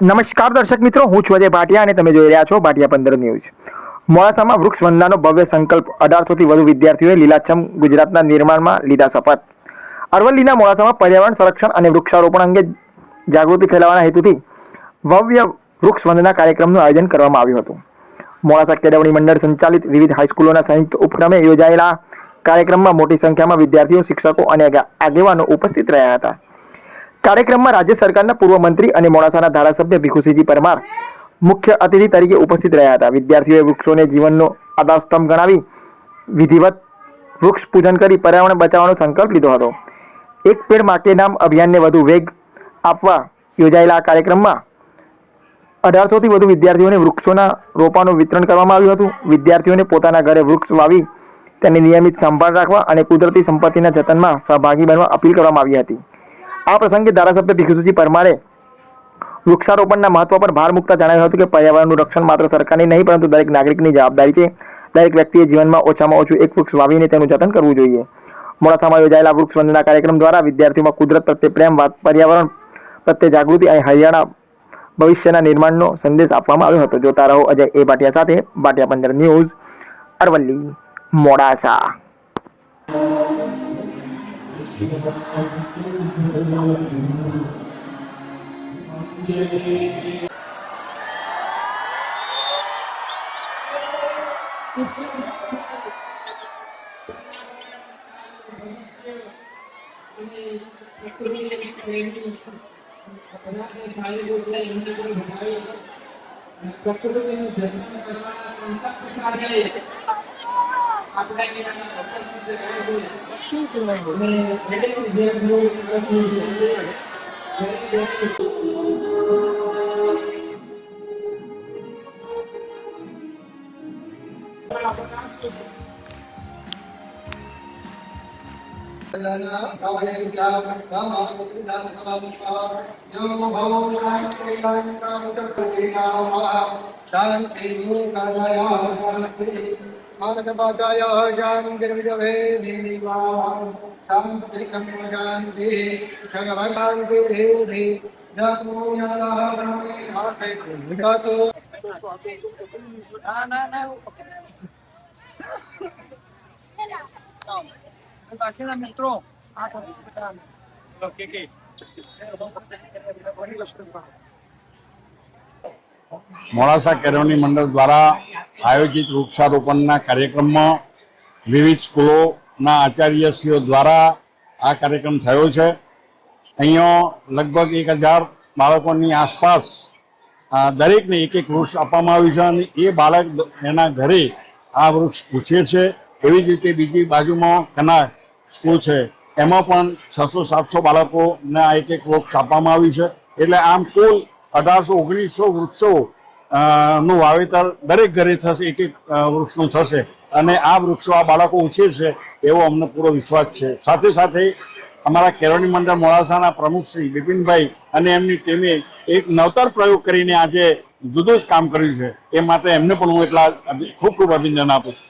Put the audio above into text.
નમસ્કાર દર્શક મિત્રો, હું છું અજય ભાટિયા અને તમે જોઈ રહ્યા છો ભાટિયા 15 ન્યૂઝ। મોડાસામાં વૃક્ષ વંદનાનો ભવ્ય સંકલ્પ, 1800થી વધુ વિદ્યાર્થીઓએ લીલાછમ ગુજરાતના નિર્માણમાં લીધા શપથ। અરવલ્લીના મોડાસામાં પર્યાવરણ સંરક્ષણ અને વૃક્ષારોપણ અંગે જાગૃતિ ફેલાવવાના હેતુથી ભવ્ય વૃક્ષ વંદના કાર્યક્રમનું આયોજન કરવામાં આવ્યું હતું। મોડાસા કેળવણી મંડળ સંચાલિત વિવિધ હાઈસ્કૂલોના સંયુક્ત ઉપક્રમે યોજાયેલા કાર્યક્રમમાં મોટી સંખ્યામાં વિદ્યાર્થીઓ, શિક્ષકો અને આગેવાનો ઉપસ્થિત રહ્યા હતા। કાર્યક્રમમાં રાજ્ય સરકારના પૂર્વ મંત્રી અને મોડાસાના ધારાસભ્ય ભીખુસિંહજી પરમાર મુખ્ય અતિથિ તરીકે ઉપસ્થિત રહ્યા હતા। વિદ્યાર્થીઓએ વૃક્ષોને જીવનનો આધારસ્તંભ ગણાવી વિધિવત વૃક્ષ પૂજન કરી પર્યાવરણ બચાવવાનો સંકલ્પ લીધો હતો। એક પેડ માં કે નામ અભિયાનને વધુ વેગ આપવા યોજાયેલા આ કાર્યક્રમમાં 1800થી વધુ વિદ્યાર્થીઓને વૃક્ષોના રોપાનું વિતરણ કરવામાં આવ્યું હતું। વિદ્યાર્થીઓને પોતાના ઘરે વૃક્ષ વાવી તેની નિયમિત સંભાળ રાખવા અને કુદરતી સંપત્તિના જતનમાં સહભાગી બનવા અપીલ કરવામાં આવી હતી। આ પ્રસંગે ધારાસભ્ય ભીખુસિંહજી પરમારે વૃક્ષારોપણના મહત્વ પર ભાર મૂકતા જણાવ્યું હતું કે પર્યાવરણનું રક્ષણ માત્ર સરકારની નહીં પરંતુ દરેક નાગરિકની જવાબદારી છે। દરેક વ્યક્તિએ જીવનમાં ઓછામાં ઓછું એક વૃક્ષ વાવીને તેનું જતન કરવું જોઈએ। મોડાસામાં યોજાયેલા વૃક્ષ વંદના કાર્યક્રમ દ્વારા વિદ્યાર્થીઓમાં કુદરત પ્રત્યે પ્રેમ, પર્યાવરણ પ્રત્યે જાગૃતિ અને હરિયાણા ભવિષ્યના નિર્માણનો સંદેશ આપવામાં આવ્યો હતો। જોતા રહો અજય એ ભાટિયા સાથે, ભાટિયા 15 ન્યૂઝ, અરવલ્લી, મોડાસા। મિત્રો મોડાસા કેળવણી મંડળ દ્વારા આયોજિત વૃક્ષારોપણના કાર્યક્રમમાં વિવિધ સ્કૂલોના આચાર્યશ્રીઓ દ્વારા આ કાર્યક્રમ થયો છે। અહીંયા લગભગ 1000 બાળકોની આસપાસ દરેકને એક એક વૃક્ષ આપવામાં આવ્યું છે અને એ બાળક એના ઘરે આ વૃક્ષ ઉછેર છે। એવી જ રીતે બીજી બાજુમાં કના સ્કૂલ છે, એમાં પણ 600-700 બાળકોને આ એક એક વૃક્ષ આપવામાં આવ્યું છે। એટલે આમ કુલ 1800-1900 વૃક્ષો નું વાવેતર દરેક ઘરે થશે, એક એક વૃક્ષનું થશે અને આ વૃક્ષો આ બાળકો ઉછેરશે એવો અમને પૂરો વિશ્વાસ છે। સાથે સાથે અમારા કેળવણી મંડળ મોડાસાના પ્રમુખ શ્રી બિપિનભાઈ અને એમની ટીમે એક નવતર પ્રયોગ કરીને આજે જુદું જ કામ કર્યું છે, એ માટે એમને પણ હું એટલા ખૂબ ખૂબ અભિનંદન આપું છું।